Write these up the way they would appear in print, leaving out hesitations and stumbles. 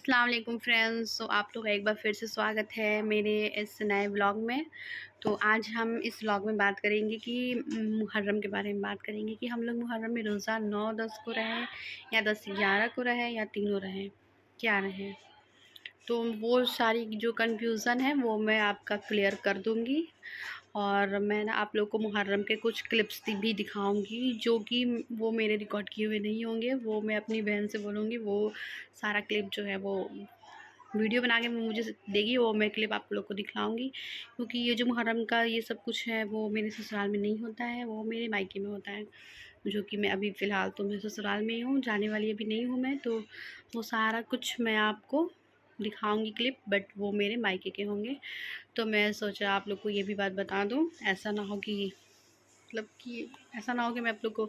अस्सलाम वालेकुम फ्रेंड्स। तो आप लोग का एक बार फिर से स्वागत है मेरे इस नए व्लॉग में। तो आज हम इस व्लॉग में बात करेंगे कि मुहर्रम के बारे में बात करेंगे कि हम लोग मुहर्रम में रोज़ा 9-10 को रहें या 10-11 को रहें या तीनों रहें, क्या रहें। तो वो सारी जो कन्फ्यूज़न है वो मैं आपका क्लियर कर दूँगी। और मैं ना आप लोग को मुहर्रम के कुछ क्लिप्स भी दिखाऊंगी जो कि वो मेरे रिकॉर्ड किए हुए नहीं होंगे। वो मैं अपनी बहन से बोलूँगी, वो सारा क्लिप जो है वो वीडियो बना के मुझे देगी, वो मैं क्लिप आप लोग को दिखलाऊंगी। क्योंकि ये जो मुहर्रम का ये सब कुछ है वो मेरे ससुराल में नहीं होता है, वो मेरे मायके में होता है। जो कि मैं अभी फ़िलहाल तो मैं ससुराल में ही हूँ, जाने वाली अभी नहीं हूँ मैं। तो वो सारा कुछ मैं आपको दिखाऊंगी क्लिप, बट वो मेरे मायके के होंगे। तो मैं सोचा आप लोग को ये भी बात बता दूँ, ऐसा ना हो कि मतलब कि ऐसा ना हो कि मैं आप लोग को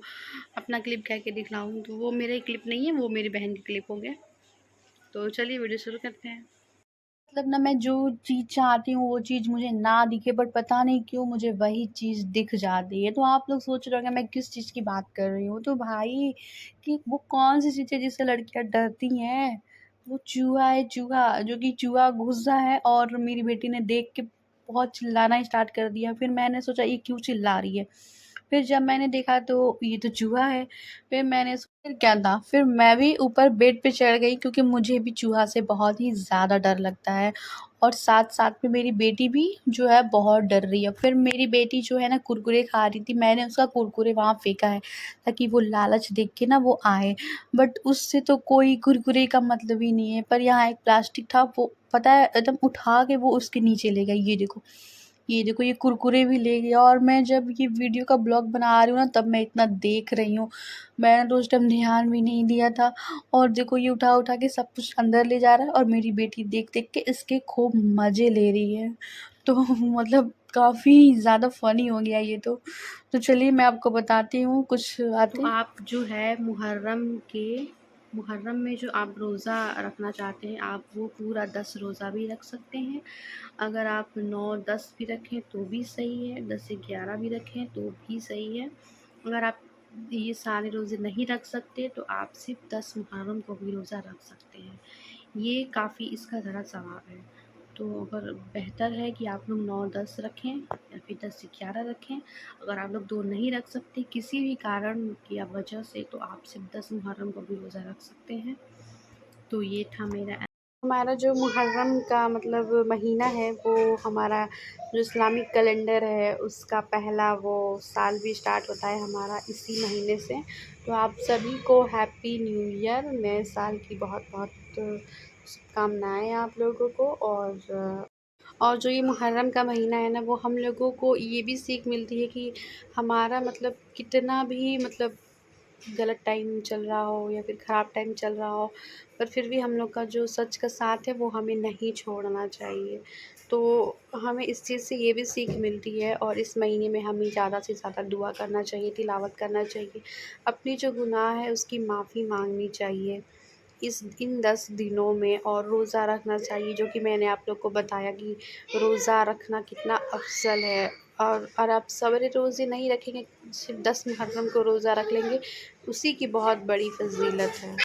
अपना क्लिप कह के दिखलाऊँ। तो वो मेरे क्लिप नहीं है, वो मेरी बहन के क्लिप होंगे। तो चलिए वीडियो शुरू करते हैं। मतलब ना, मैं जो चीज़ चाहती हूँ वो चीज़ मुझे ना दिखे, बट पता नहीं क्यों मुझे वही चीज़ दिख जाती है। तो आप लोग सोच रहे होंगे मैं किस चीज़ की बात कर रही हूँ। तो भाई, कि वो कौन सी चीज़ है जिससे लड़कियाँ डरती हैं। वो चूहा है, चूहा, जो कि चूहा घुस रहा है और मेरी बेटी ने देख के बहुत चिल्लाना स्टार्ट कर दिया। फिर मैंने सोचा ये क्यों चिल्ला रही है। फिर जब मैंने देखा तो ये तो चूहा है। फिर मैंने फिर क्या था, फिर मैं भी ऊपर बेड पे चढ़ गई क्योंकि मुझे भी चूहा से बहुत ही ज़्यादा डर लगता है। और साथ-साथ में मेरी बेटी भी जो है बहुत डर रही है। फिर मेरी बेटी जो है ना कुरकुरे खा रही थी, मैंने उसका कुरकुरे वहाँ फेंका है ताकि वो लालच देख के ना वो आए। बट उससे तो कोई कुरकुरे का मतलब ही नहीं है। पर यहाँ एक प्लास्टिक था, वो पता है एकदम उठा के वो उसके नीचे ले गई। ये देखो ये कुरकुरे भी ले गया। और मैं जब ये वीडियो का ब्लॉग बना रही हूँ ना तब मैं इतना देख रही हूँ। मैंने तो उस टाइम ध्यान भी नहीं दिया था। और देखो ये उठा के सब कुछ अंदर ले जा रहा है और मेरी बेटी देख के इसके खूब मज़े ले रही है। तो मतलब काफ़ी ज़्यादा फ़नी हो गया ये तो। तो चलिए मैं आपको बताती हूँ कुछ बातें। तो आप जो है मुहर्रम में जो आप रोज़ा रखना चाहते हैं, आप वो पूरा 10 रोज़ा भी रख सकते हैं। अगर आप 9-10 भी रखें तो भी सही है, 10 से 11 भी रखें तो भी सही है। अगर आप ये सारे रोज़े नहीं रख सकते तो आप सिर्फ 10 मुहर्रम को भी रोज़ा रख सकते हैं। ये काफ़ी इसका ज़रा सवाब है। तो अगर बेहतर है कि आप लोग 9-10 रखें या फिर 10 से 11 रखें। अगर आप लोग 2 नहीं रख सकते किसी भी कारण की या वजह से, तो आप सिर्फ 10 मुहर्रम को भी रोज़ा रख सकते हैं। तो ये था मेरा हमारा जो मुहर्रम का मतलब महीना है, वो हमारा जो इस्लामिक कैलेंडर है उसका पहला वो साल भी स्टार्ट होता है हमारा इसी महीने से। तो आप सभी को हैप्पी न्यू ईयर, नए साल की बहुत बहुत शुभकामनाएँ आप लोगों को। और जो ये मुहर्रम का महीना है ना, वो हम लोगों को ये भी सीख मिलती है कि हमारा मतलब कितना भी मतलब गलत टाइम चल रहा हो या फिर ख़राब टाइम चल रहा हो, पर फिर भी हम लोग का जो सच का साथ है वो हमें नहीं छोड़ना चाहिए। तो हमें इस चीज़ से ये भी सीख मिलती है। और इस महीने में हमें ज़्यादा से ज़्यादा दुआ करना चाहिए, तिलावत करना चाहिए, अपनी जो गुनाह है उसकी माफ़ी मांगनी चाहिए इन 10 दिनों में। और रोज़ा रखना चाहिए, जो कि मैंने आप लोग को बताया कि रोज़ा रखना कितना अफ़ज़ल है। और आप सारे रोज़े नहीं रखेंगे, सिर्फ 10 मुहर्रम को रोज़ा रख लेंगे, उसी की बहुत बड़ी फ़ज़ीलत है।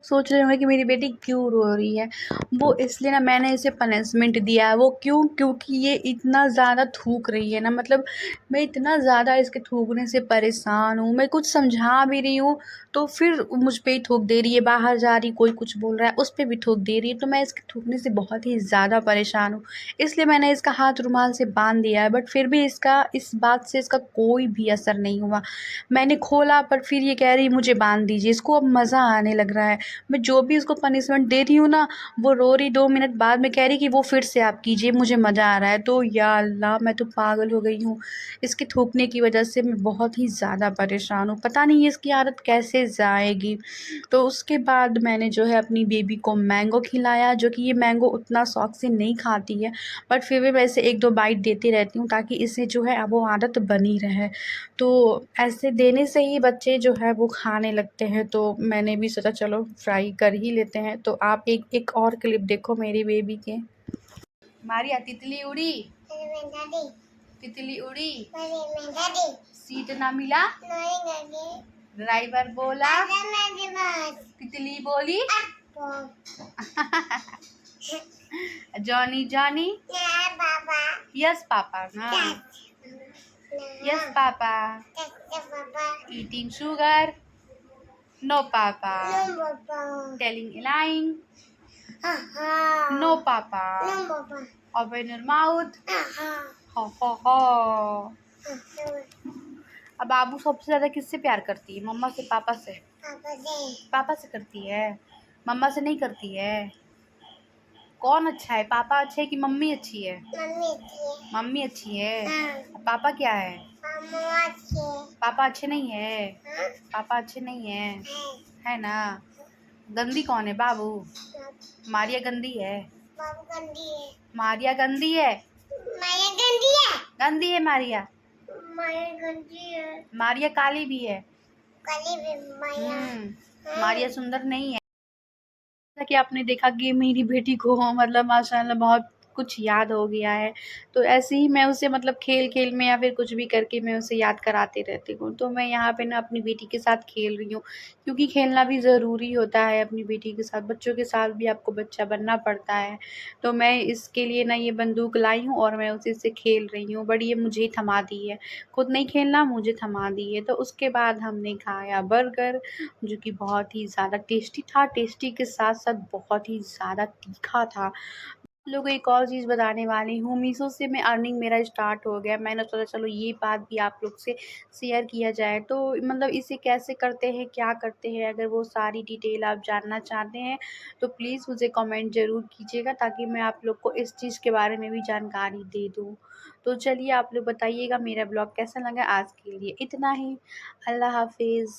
सोच रहे होंगे कि मेरी बेटी क्यों रो रही है। वो इसलिए ना मैंने इसे पनिशमेंट दिया है। वो क्यों? क्योंकि ये इतना ज़्यादा थूक रही है ना, मतलब मैं इतना ज़्यादा इसके थूकने से परेशान हूँ। मैं कुछ समझा भी रही हूँ तो फिर मुझ पे ही थूक दे रही है। बाहर जा रही, कोई कुछ बोल रहा है, उस पे भी थूक दे रही है। तो मैं इसके थूकने से बहुत ही ज़्यादा परेशान हूँ। इसलिए मैंने इसका हाथ रुमाल से बांध दिया है, बट फिर भी इसका इस बात से इसका कोई भी असर नहीं हुआ। मैंने खोला पर फिर ये कह रही मुझे बांध दीजिए। इसको अब मज़ा आने लग रहा है। मैं जो भी उसको पनिशमेंट दे रही हूँ ना, वो रो रही, 2 मिनट बाद में कह रही कि वो फिर से आप कीजिए, मुझे मज़ा आ रहा है। तो या अल्लाह, मैं तो पागल हो गई हूँ। इसके थूकने की वजह से मैं बहुत ही ज़्यादा परेशान हूँ। पता नहीं इसकी आदत कैसे जाएगी। तो उसके बाद मैंने जो है अपनी बेबी को मैंगो खिलाया, जो कि ये मैंगो उतना शौक से नहीं खाती है, बट फिर भी मैं इसे 1-2 बाइट देती रहती हूँ ताकि इसे जो है अब वो आदत बनी रहे। तो ऐसे देने से ही बच्चे जो है वो खाने लगते हैं। तो मैंने भी सोचा चलो ट्राई कर ही लेते हैं। तो आप एक एक और क्लिप देखो मेरी बेबी के। मारिया, तितली उड़ी, तितली उड़ी, सीट ना मिला, ड्राइवर बोला, तितली बोली, जॉनी जॉनी, यस पापा, हाँ, yes papa, eating sugar, no papa, telling a lying, no papa, open your mouth, हो हो। अब बाबू सबसे ज्यादा किससे प्यार करती है? मम्मा से, पापा से? पापा से करती है, मम्मा से नहीं करती है। कौन अच्छा है, पापा अच्छे है कि मम्मी अच्छी है? मम्मी अच्छी है। पापा क्या है? पापा अच्छे नहीं है। पापा अच्छे नहीं है ना? गंदी कौन है? बाबू? मारिया गंदी है। मारिया गंदी है। गंदी है मारिया। मारिया काली भी है। मारिया सुंदर नहीं है। जैसा कि आपने देखा कि मेरी बेटी को मतलब माशाल्लाह बहुत कुछ याद हो गया है। तो ऐसे ही मैं उसे मतलब खेल-खेल में या फिर कुछ भी करके मैं उसे याद कराती रहती हूँ। तो मैं यहाँ पे ना अपनी बेटी के साथ खेल रही हूँ, क्योंकि खेलना भी ज़रूरी होता है अपनी बेटी के साथ। बच्चों के साथ भी आपको बच्चा बनना पड़ता है। तो मैं इसके लिए ना ये बंदूक लाई हूँ और मैं उसी से खेल रही हूँ, बट ये मुझे ही थमा दी है। खुद नहीं खेलना, मुझे थमा दी है। तो उसके बाद हमने खाया बर्गर, जो कि बहुत ही ज़्यादा टेस्टी था। टेस्टी के साथ-साथ बहुत ही ज़्यादा तीखा था। आप लोगों को एक और चीज़ बताने वाली हूँ, मीशो से मैं अर्निंग मेरा स्टार्ट हो गया। मैंने सोचा चलो ये बात भी आप लोग से शेयर किया जाए। तो मतलब इसे कैसे करते हैं, क्या करते हैं, अगर वो सारी डिटेल आप जानना चाहते हैं तो प्लीज़ मुझे कमेंट ज़रूर कीजिएगा, ताकि मैं आप लोग को इस चीज़ के बारे में भी जानकारी दे दूँ। तो चलिए आप लोग बताइएगा मेरा ब्लॉग कैसा लगा। आज के लिए इतना ही। अल्लाह हाफ़िज़।